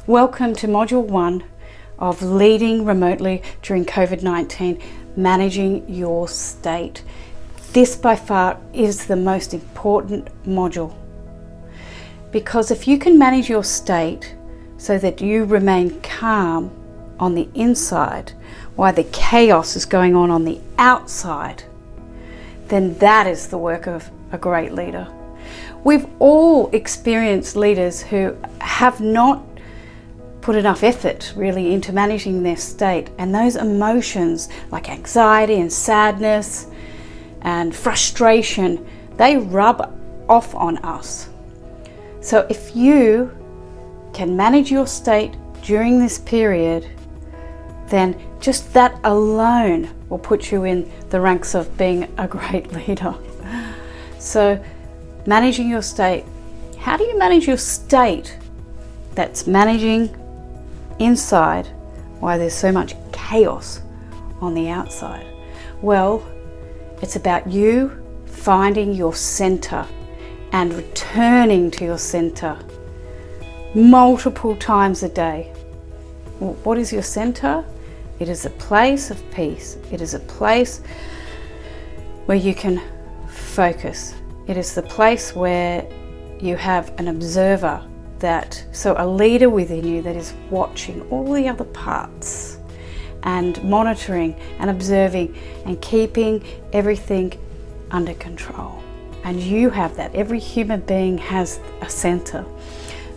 Welcome to Module 1 of Leading Remotely During COVID-19, Managing Your State. This by far is the most important module, because if you can manage your state so that you remain calm on the inside while the chaos is going on the outside, then that is the work of a great leader. We've all experienced leaders who have not put enough effort really into managing their state, and those emotions like anxiety and sadness and frustration, they rub off on us. So if you can manage your state during this period, then just that alone will put you in the ranks of being a great leader. So managing your state, how do you manage your state that's managing inside why there's so much chaos on the outside? Well, it's about you finding your center and returning to your center multiple times a day. What is your center? It is a place of peace. It is a place where you can focus. It is the place where you have an observer, a leader within you that is watching all the other parts and monitoring and observing and keeping everything under control. And you have that. Every human being has a center.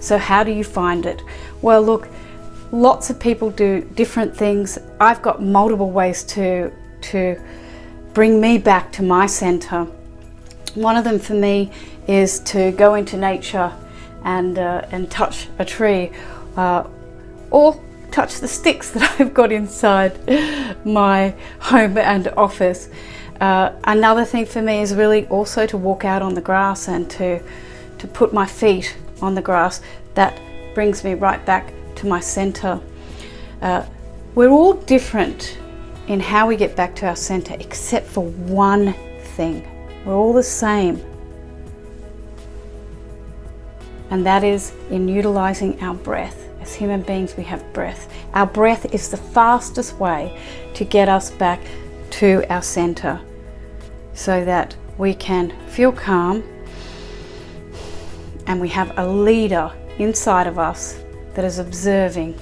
So how do you find it? Well, look, lots of people do different things. I've got multiple ways to bring me back to my center. One of them for me is to go into nature and touch a tree, or touch the sticks that I've got inside my home and office. Another thing for me is really also to walk out on the grass and to put my feet on the grass. That brings me right back to my center. We're all different in how we get back to our center, except for one thing. We're all the same. And that is in utilizing our breath. As human beings, we have breath. Our breath is the fastest way to get us back to our center so that we can feel calm and we have a leader inside of us that is observing.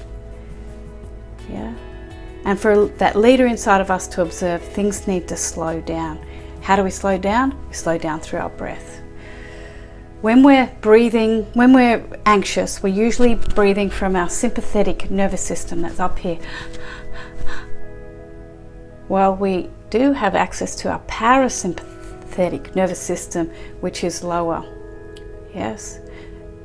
Yeah. And for that leader inside of us to observe, things need to slow down. How do we slow down? We slow down through our breath. When we're breathing, when we're anxious, we're usually breathing from our sympathetic nervous system that's up here. Well, we do have access to our parasympathetic nervous system, which is lower. Yes,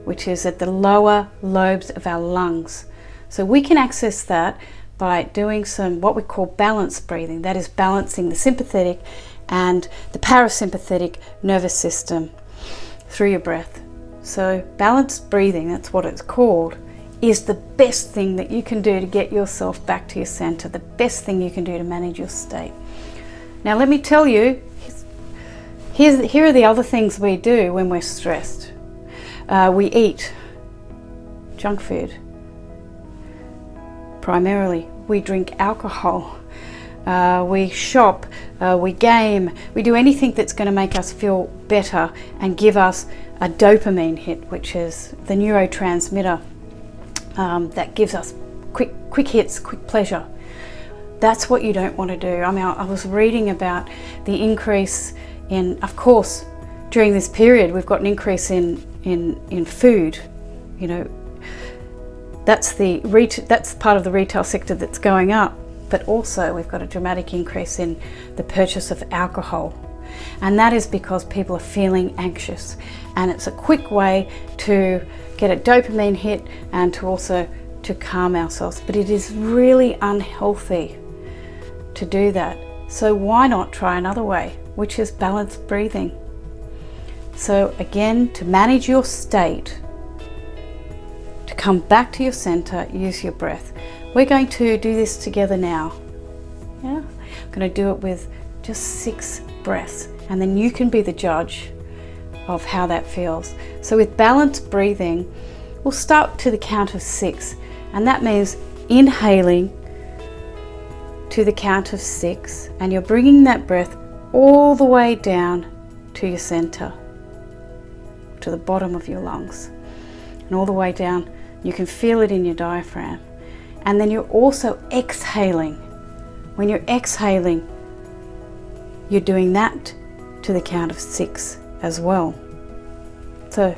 which is at the lower lobes of our lungs. So we can access that by doing some what we call balanced breathing. That is balancing the sympathetic and the parasympathetic nervous system through your breath. So balanced breathing, that's what it's called, is the best thing that you can do to get yourself back to your center, the best thing you can do to manage your state. Now let me tell you, here are the other things we do when we're stressed. We eat junk food, primarily. We drink alcohol. We shop, we game, we do anything that's going to make us feel better and give us a dopamine hit, which is the neurotransmitter that gives us quick hits, quick pleasure. That's what you don't want to do. I mean, I was reading about the increase in, of course, during this period, we've got an increase in food. You know, that's part of the retail sector that's going up. But also we've got a dramatic increase in the purchase of alcohol. And that is because people are feeling anxious. And it's a quick way to get a dopamine hit and to also to calm ourselves. But it is really unhealthy to do that. So why not try another way, which is balanced breathing? So again, to manage your state, to come back to your center, use your breath. We're going to do this together now. Yeah, I'm going to do it with just 6 breaths, and then you can be the judge of how that feels. So with balanced breathing, we'll start to the count of 6, and that means inhaling to the count of 6, and you're bringing that breath all the way down to your center, to the bottom of your lungs, and all the way down. You can feel it in your diaphragm. And then you're also exhaling. When you're exhaling, you're doing that to the count of 6 as well. So,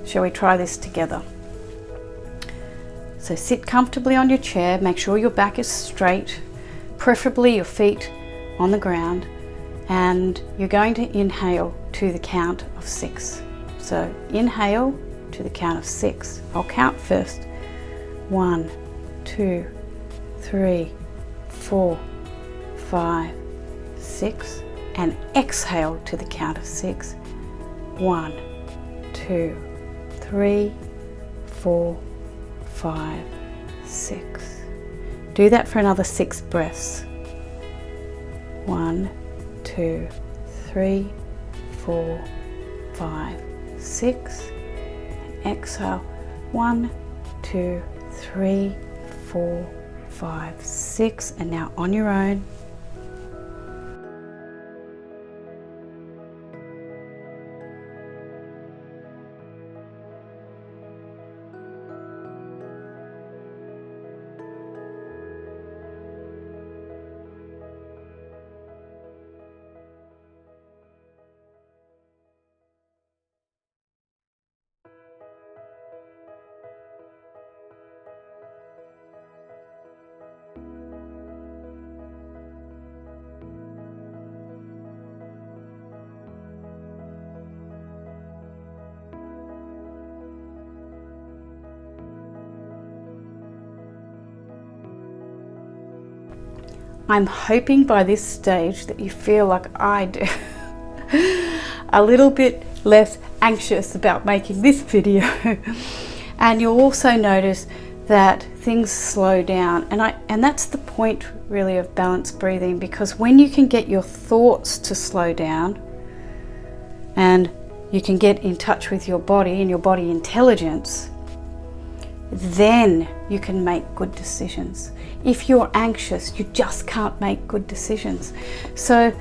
shall we try this together? So sit comfortably on your chair, make sure your back is straight, preferably your feet on the ground, and you're going to inhale to the count of 6. So inhale to the count of 6. I'll count first. 1, 2, 3, 4, 5, 6, and exhale to the count of 6. 1, 2, 3, 4, 5, 6. Do that for another 6 breaths. 1, 2, 3, 4, 5, 6. And exhale. 1, 2, 3, 4, 5, 6. And now on your own, I'm hoping by this stage that you feel like I do, a little bit less anxious about making this video. And you'll also notice that things slow down, and that's the point really of balanced breathing, because when you can get your thoughts to slow down and you can get in touch with your body and your body intelligence, then you can make good decisions. If you're anxious, you just can't make good decisions. So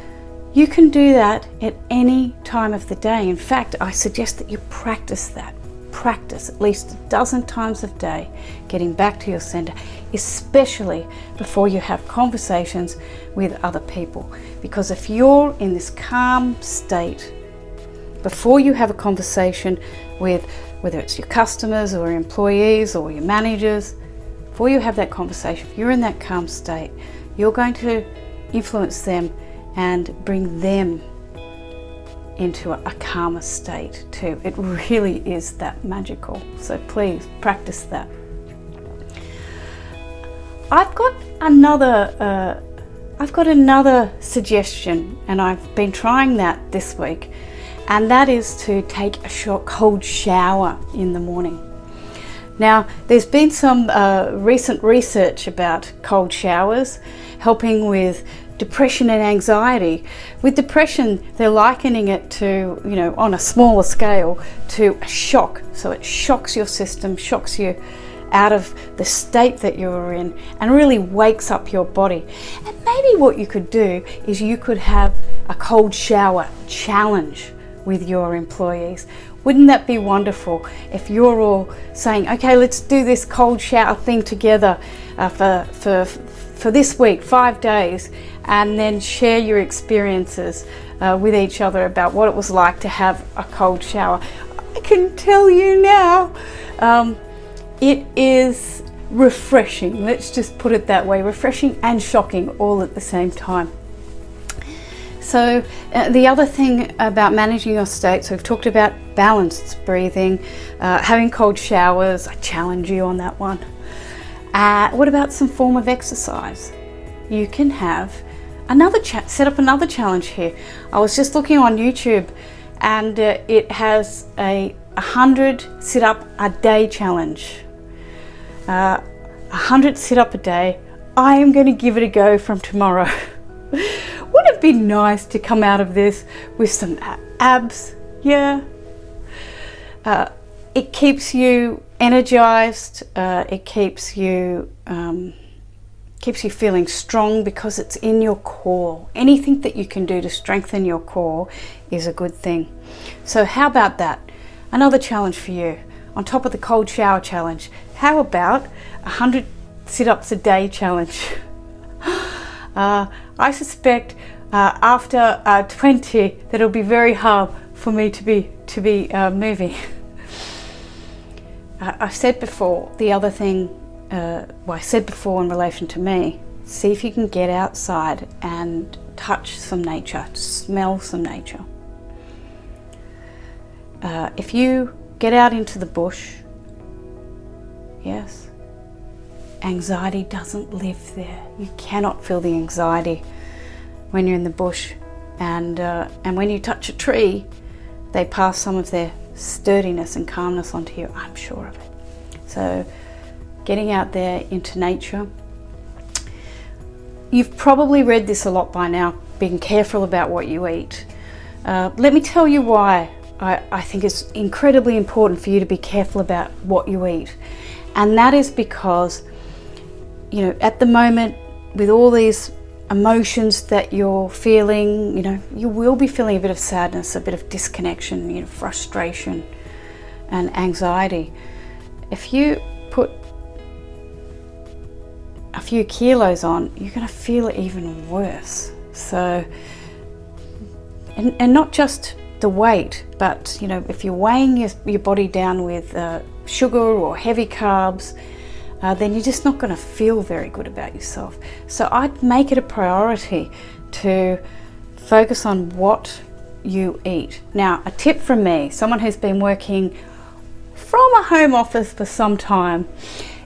you can do that at any time of the day. In fact, I suggest that you practice that. Practice at least a dozen times a day, getting back to your center, especially before you have conversations with other people. Because if you're in this calm state, before you have a conversation with whether it's your customers or employees or your managers, before you have that conversation, if you're in that calm state, you're going to influence them and bring them into a calmer state too. It really is that magical. So please practice that. I've got another suggestion, and I've been trying that this week, and that is to take a short cold shower in the morning. Now, there's been some recent research about cold showers helping with depression and anxiety. With depression, they're likening it to, on a smaller scale, to a shock. So it shocks your system, shocks you out of the state that you're in, and really wakes up your body. And maybe what you could do is you could have a cold shower challenge with your employees. Wouldn't that be wonderful if you're all saying, okay, let's do this cold shower thing together for this week, 5 days, and then share your experiences with each other about what it was like to have a cold shower. I can tell you now, it is refreshing. Let's just put it that way, refreshing and shocking all at the same time. So the other thing about managing your state, so we've talked about balanced breathing, having cold showers. I challenge you on that one. What about some form of exercise? You can have set up another challenge here. I was just looking on YouTube, and it has a 100 sit-up a day challenge. 100 sit-up a day. I am going to give it a go from tomorrow. Wouldn't it be nice to come out of this with some abs? Yeah. It keeps you energized. It keeps you feeling strong because it's in your core. Anything that you can do to strengthen your core is a good thing. So how about that? Another challenge for you. On top of the cold shower challenge, how about 100 sit-ups a day challenge? I suspect after 20 that it'll be very hard for me to be moving. I've said before, the other thing, I said before in relation to me, see if you can get outside and touch some nature, smell some nature. If you get out into the bush, yes, anxiety doesn't live there. You cannot feel the anxiety when you're in the bush, and when you touch a tree, they pass some of their sturdiness and calmness onto you. I'm sure of it. So, getting out there into nature. You've probably read this a lot by now. Being careful about what you eat. Let me tell you why I think it's incredibly important for you to be careful about what you eat, and that is because, you know, at the moment, with all these emotions that you're feeling, you know, you will be feeling a bit of sadness, a bit of disconnection, you know, frustration and anxiety. If you put a few kilos on, you're going to feel it even worse. So, and not just the weight, but, you know, if you're weighing your body down with sugar or heavy carbs, then you're just not going to feel very good about yourself. So I'd make it a priority to focus on what you eat. Now, a tip from me, someone who's been working from a home office for some time,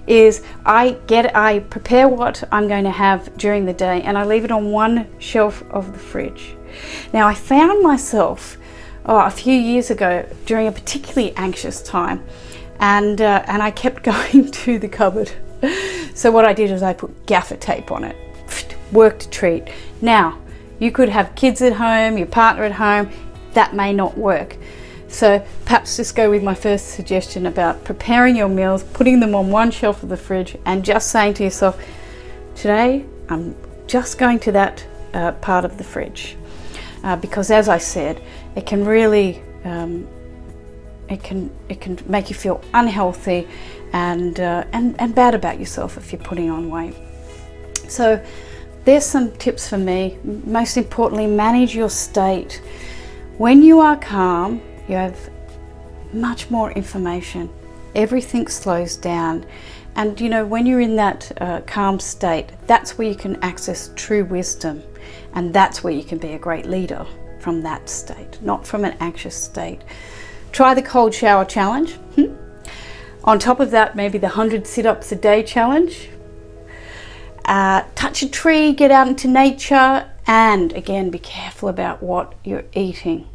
is I prepare what I'm going to have during the day and I leave it on one shelf of the fridge. Now, I found myself a few years ago during a particularly anxious time, and I kept going to the cupboard. So what I did is I put gaffer tape on it. Worked a treat. Now, you could have kids at home, your partner at home, that may not work. So perhaps just go with my first suggestion about preparing your meals, putting them on one shelf of the fridge, and just saying to yourself, today I'm just going to that part of the fridge. Because as I said, it can really it can make you feel unhealthy and bad about yourself if you're putting on weight. So there's some tips for me. Most importantly, manage your state. When you are calm, you have much more information. Everything slows down, and you know, when you're in that calm state, that's where you can access true wisdom, and that's where you can be a great leader from that state, not from an anxious state. Try the cold shower challenge. On top of that, maybe the 100 sit-ups a day challenge. Touch a tree, get out into nature, and again, be careful about what you're eating.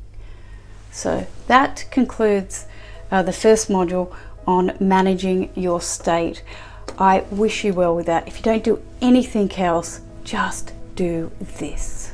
So that concludes the first module on managing your state. I wish you well with that. If you don't do anything else, just do this.